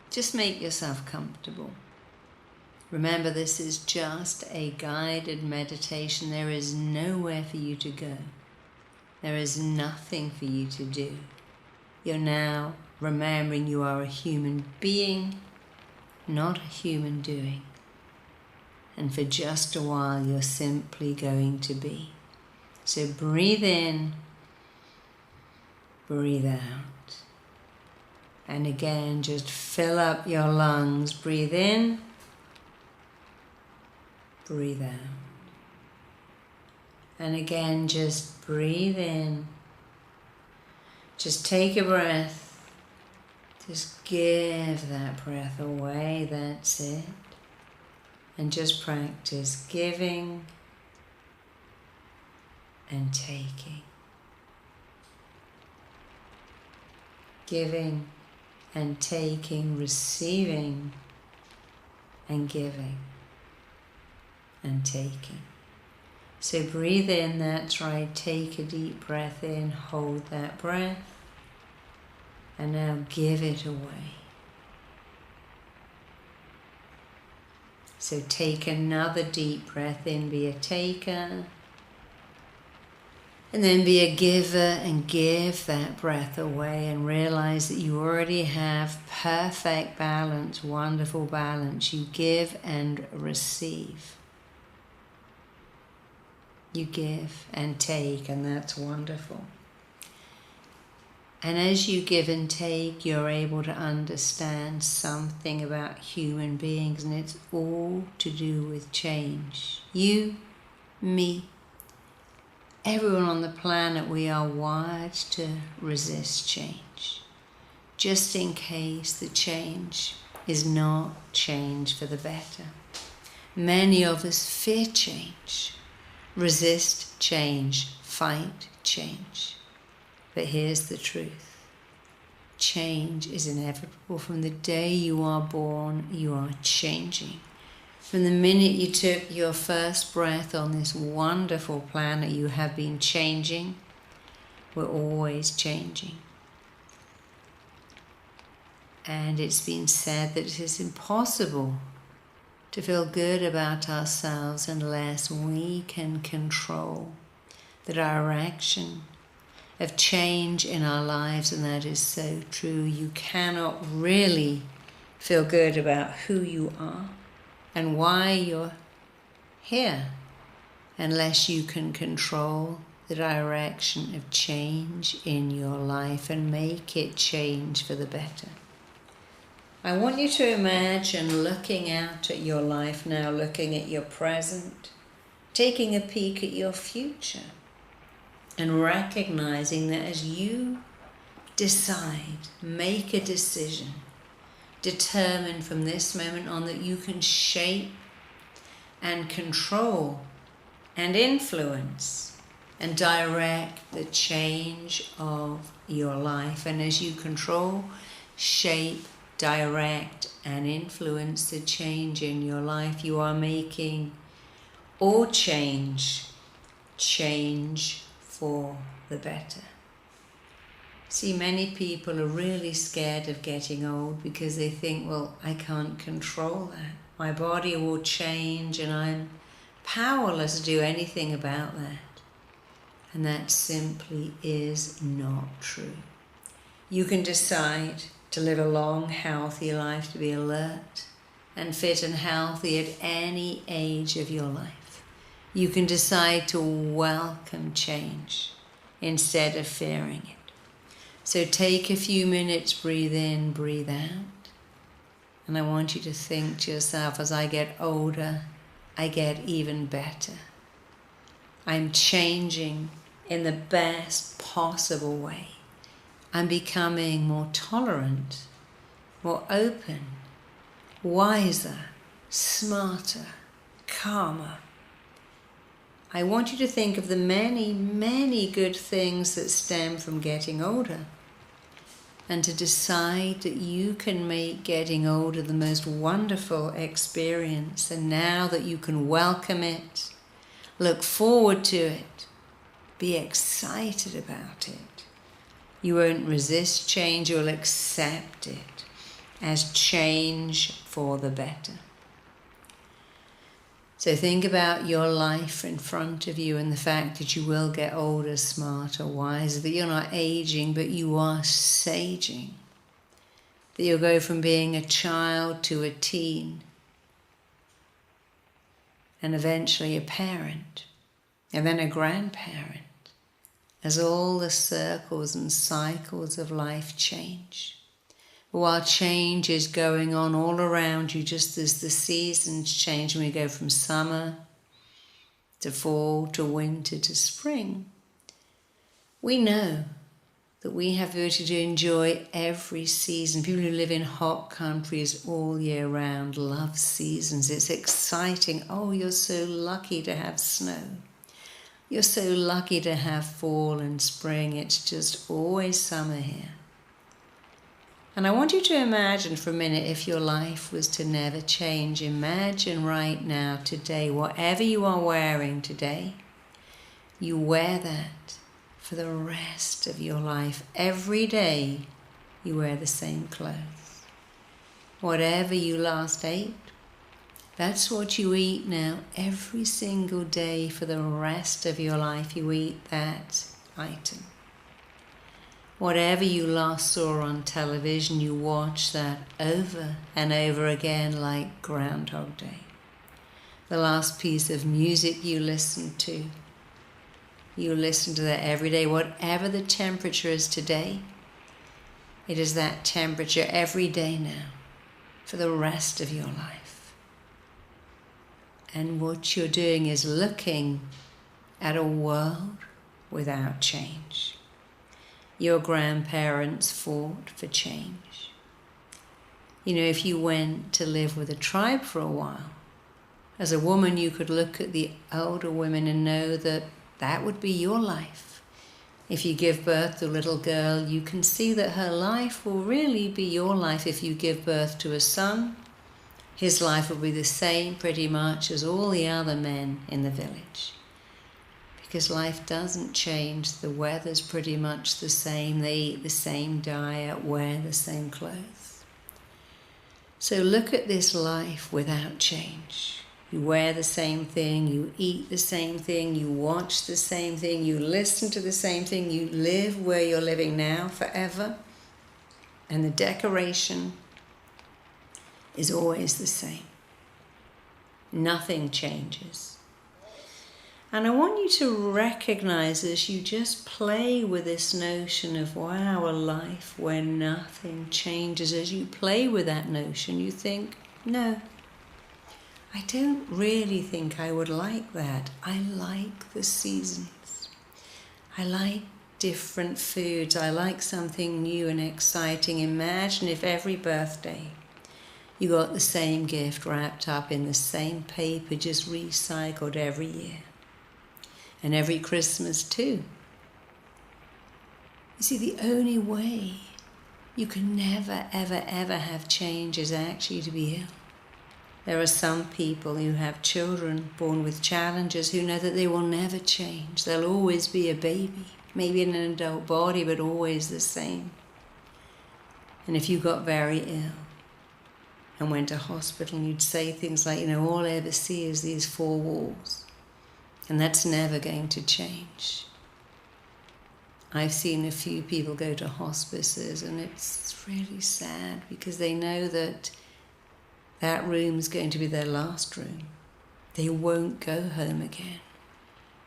Just make yourself comfortable. Remember, this is just a guided meditation. There is nowhere for you to go. There is nothing for you to do. You're now remembering you are a human being, not a human doing. And for just a while, you're simply going to be. So breathe in, breathe out. And again, just fill up your lungs. Breathe in, breathe out. And again, just breathe in. Just take a breath. Just give that breath away. That's it. And just practice giving and taking. Giving and taking, receiving and giving and taking. So breathe in, that's right, take a deep breath in, hold that breath, and now give it away. So take another deep breath in, be a taker, and then be a giver and give that breath away and realize that you already have perfect balance, wonderful balance. You give and receive. You give and take, and that's wonderful. And as you give and take, you're able to understand something about human beings, and it's all to do with change. You, me, everyone on the planet, we are wired to resist change, just in case the change is not change for the better. Many of us fear change. Resist change, fight change. But here's the truth. Change is inevitable. From the day you are born, you are changing. From the minute you took your first breath on this wonderful planet, you have been changing. We're always changing. And it's been said that it is impossible to feel good about ourselves unless we can control the direction of change in our lives, and that is so true. You cannot really feel good about who you are and why you're here unless you can control the direction of change in your life and make it change for the better. I want you to imagine looking out at your life now, looking at your present, taking a peek at your future, and recognizing that as you decide, make a decision, determine from this moment on that you can shape and control and influence and direct the change of your life. And as you control, shape, direct and influence the change in your life, you are making all change for the better. See, many people are really scared of getting old because they think, well, I can't control that. My body will change and I'm powerless to do anything about that. And that simply is not true. You can decide to live a long, healthy life, to be alert and fit and healthy at any age of your life. You can decide to welcome change instead of fearing it. So take a few minutes, breathe in, breathe out. And I want you to think to yourself, as I get older, I get even better. I'm changing in the best possible way. I'm becoming more tolerant, more open, wiser, smarter, calmer. I want you to think of the many, many good things that stem from getting older, and to decide that you can make getting older the most wonderful experience. And now that you can welcome it, look forward to it, be excited about it. You won't resist change, you'll accept it. as change for the better. So think about your life in front of you and the fact that you will get older, smarter, wiser, that you're not aging, but you are saging. That you'll go from being a child to a teen, and eventually a parent, and then a grandparent, as all the circles and cycles of life change. While change is going on all around you, just as the seasons change, and we go from summer to fall to winter to spring, we know that we have the ability to enjoy every season. People who live in hot countries all year round love seasons. It's exciting. Oh, you're so lucky to have snow. You're so lucky to have fall and spring. It's just always summer here. And I want you to imagine for a minute if your life was to never change. Imagine right now, today, whatever you are wearing today, you wear that for the rest of your life. Every day you wear the same clothes. Whatever you last ate, that's what you eat now. Every single day for the rest of your life you eat that item. Whatever you last saw on television, you watch that over and over again like Groundhog Day. The last piece of music you listened to, you listen to that every day. Whatever the temperature is today, it is that temperature every day now for the rest of your life. And what you're doing is looking at a world without change. Your grandparents fought for change. You know, if you went to live with a tribe for a while, as a woman you could look at the older women and know that that would be your life. If you give birth to a little girl, you can see that her life will really be your life. If you give birth to a son, his life will be the same pretty much as all the other men in the village. Because life doesn't change. The weather's pretty much the same. They eat the same diet, wear the same clothes. So look at this life without change. You wear the same thing, you eat the same thing, you watch the same thing, you listen to the same thing, you live where you're living now forever. And the decoration is always the same. Nothing changes. And I want you to recognize as you just play with this notion of, wow, a life where nothing changes. As you play with that notion, you think, no, I don't really think I would like that. I like the seasons. I like different foods. I like something new and exciting. Imagine if every birthday you got the same gift wrapped up in the same paper, just recycled every year. And every Christmas too. You see, the only way you can never, ever, ever have change is actually to be ill. There are some people who have children born with challenges who know that they will never change. They'll always be a baby, maybe in an adult body, but always the same. And if you got very ill and went to hospital, and you'd say things like, all I ever see is these four walls. And that's never going to change. I've seen a few people go to hospices, and it's really sad because they know that that room's going to be their last room. They won't go home again.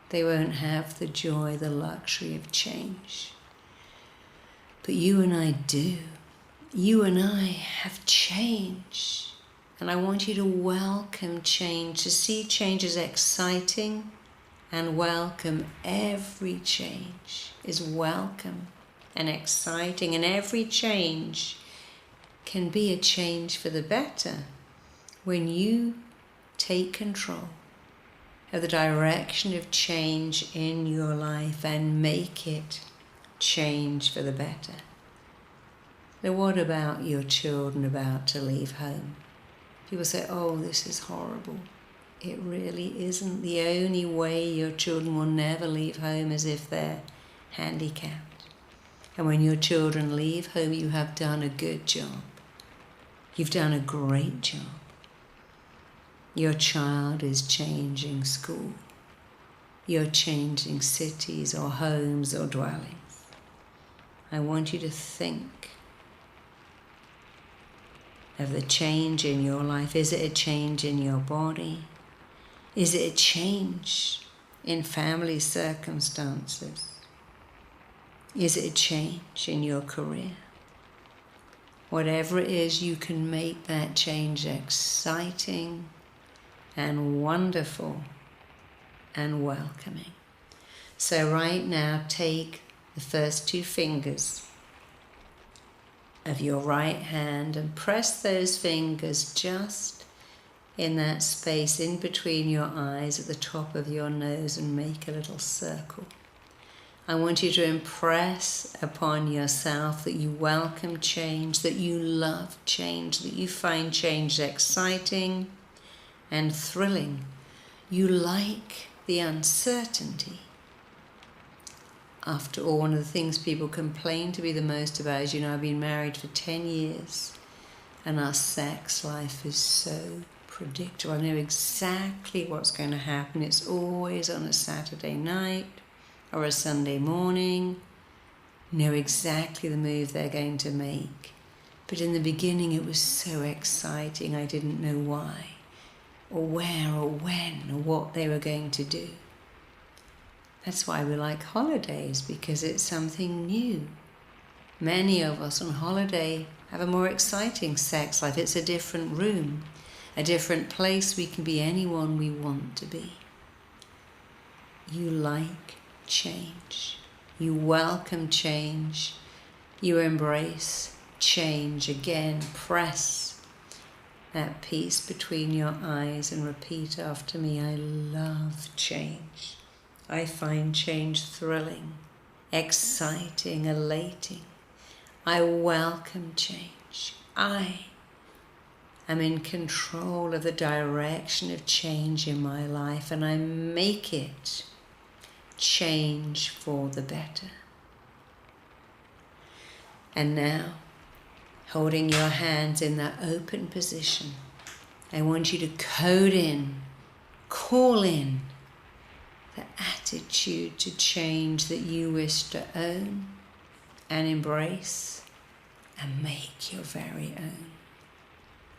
They won't have the joy, the luxury of change. But you and I do. You and I have change. And I want you to welcome change, to see change as exciting, and welcome. Every change is welcome and exciting, and every change can be a change for the better when you take control of the direction of change in your life and make it change for the better. Now, what about your children about to leave home? People say, oh, this is horrible. It really isn't. The only way your children will never leave home is if they're handicapped. And when your children leave home, you have done a good job. You've done a great job. Your child is changing school. You're changing cities or homes or dwellings. I want you to think of the change in your life. Is it a change in your body? Is it a change in family circumstances? Is it a change in your career? Whatever it is, you can make that change exciting and wonderful and welcoming. So right now, take the first 2 fingers of your right hand and press those fingers just in that space in between your eyes at the top of your nose and make a little circle. I want you to impress upon yourself that you welcome change, that you love change, that you find change exciting and thrilling. You like the uncertainty. After all, one of the things people complain to me the most about is, I've been married for 10 years and our sex life is so predictable. I know exactly what's going to happen. It's always on a Saturday night or a Sunday morning. Know exactly the move they're going to make. But in the beginning it was so exciting, I didn't know why, or where, or when, or what they were going to do. That's why we like holidays, because it's something new. Many of us on holiday have a more exciting sex life. It's a different room, a different place. We can be anyone we want to be. You like change. You welcome change. You embrace change. Again, press that piece between your eyes and repeat after me. I love change. I find change thrilling, exciting, elating. I welcome change. I am in control of the direction of change in my life, and I make it change for the better. And now, holding your hands in that open position, I want you to code in, call in the attitude to change that you wish to own and embrace and make your very own.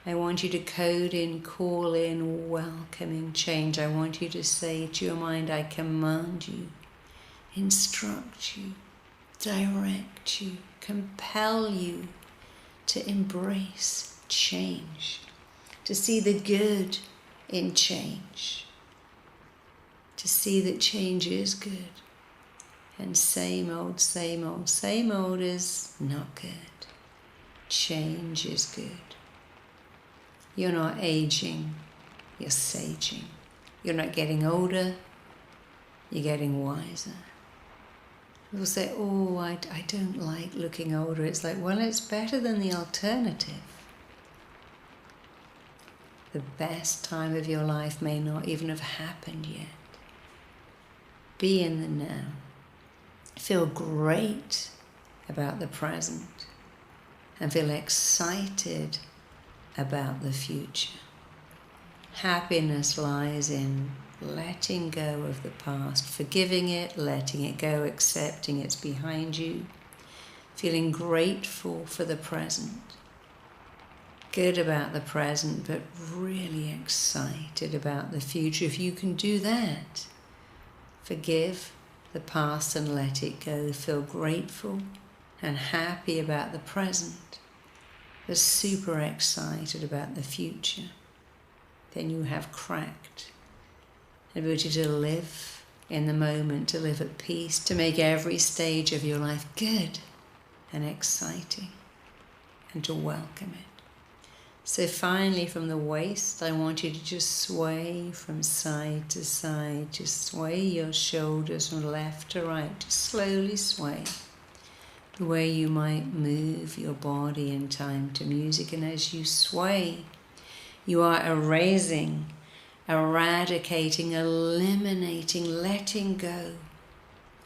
I want you to code in, call in welcoming change. I want you to say to your mind, I command you, instruct you, direct you, compel you to embrace change, to see the good in change, to see that change is good, and same old is not good. Change is good. You're not aging, you're saging. You're not getting older, you're getting wiser. People say, I don't like looking older. It's like, well, it's better than the alternative. The best time of your life may not even have happened yet. Be in the now. Feel great about the present and feel excited about the future. Happiness lies in letting go of the past, forgiving it, letting it go, accepting it's behind you, feeling grateful for the present, good about the present, but really excited about the future. If you can do that, forgive the past and let it go, feel grateful and happy about the present, but super excited about the future, then you have cracked the ability to live in the moment, to live at peace, to make every stage of your life good and exciting, and to welcome it. So finally, from the waist, I want you to just sway from side to side. Just sway your shoulders from left to right. Just slowly sway the way you might move your body in time to music. And as you sway, you are erasing, eradicating, eliminating, letting go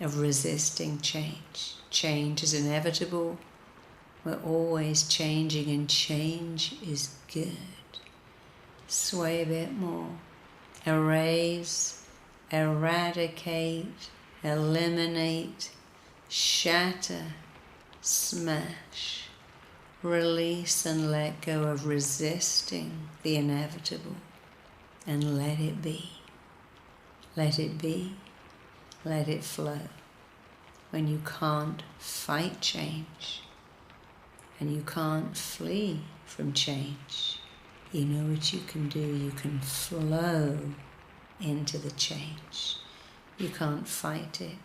of resisting change. Change is inevitable. We're always changing, and change is good. Sway a bit more. Erase, eradicate, eliminate, shatter, smash. Release and let go of resisting the inevitable, and let it be. Let it be. Let it flow. When you can't fight change, and you can't flee from change, you know what you can do. You can flow into the change. You can't fight it.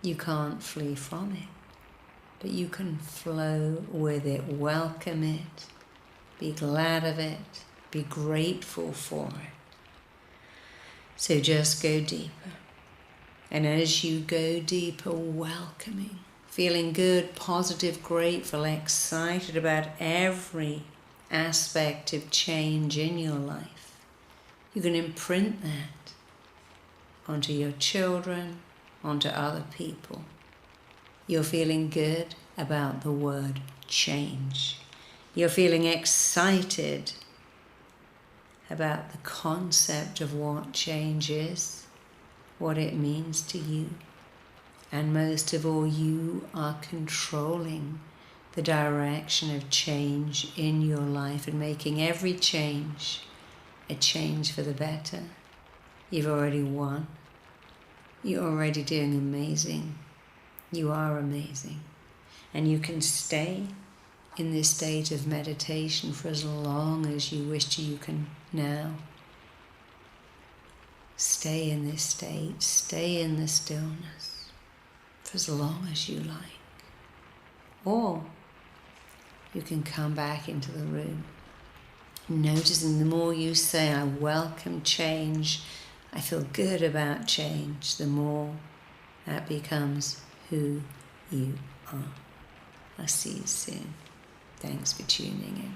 You can't flee from it. But you can flow with it, welcome it, be glad of it, be grateful for it. So just go deeper. And as you go deeper, welcoming, feeling good, positive, grateful, excited about every aspect of change in your life, you can imprint that onto your children, onto other people. You're feeling good about the word change. You're feeling excited about the concept of what change is, what it means to you. And most of all, you are controlling the direction of change in your life and making every change a change for the better. You've already won. You're already doing amazing. You are amazing. And you can stay in this state of meditation for as long as you wish to. You can now stay in this state, stay in the stillness for as long as you like. Or you can come back into the room, noticing the more you say, I welcome change, I feel good about change, the more that becomes who you are. I'll see you soon. Thanks for tuning in.